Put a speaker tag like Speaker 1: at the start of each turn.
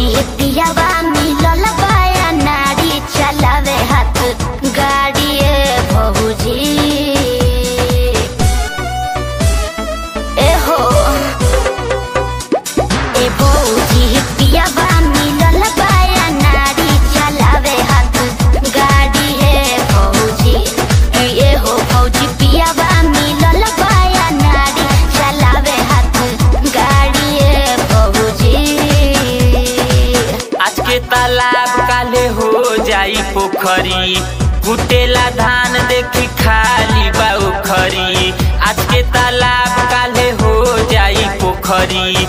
Speaker 1: भौजी पियावा मिलल बाया नारी चलावे हाथ गाड़ी भौजी ए हो ए भौजी पियावा मिलल बाया नारी चलावे हाथ गाड़ी भौजी ए हो भौजी पियावा मिलल बाया नारी चलावे हाथ गाड़ी भौजी।
Speaker 2: आज के तालाब काले हो जाई पोखरी कुटेला धान देखी खाली बा उखरी। आज के तालाब काले हो जाई पोखरी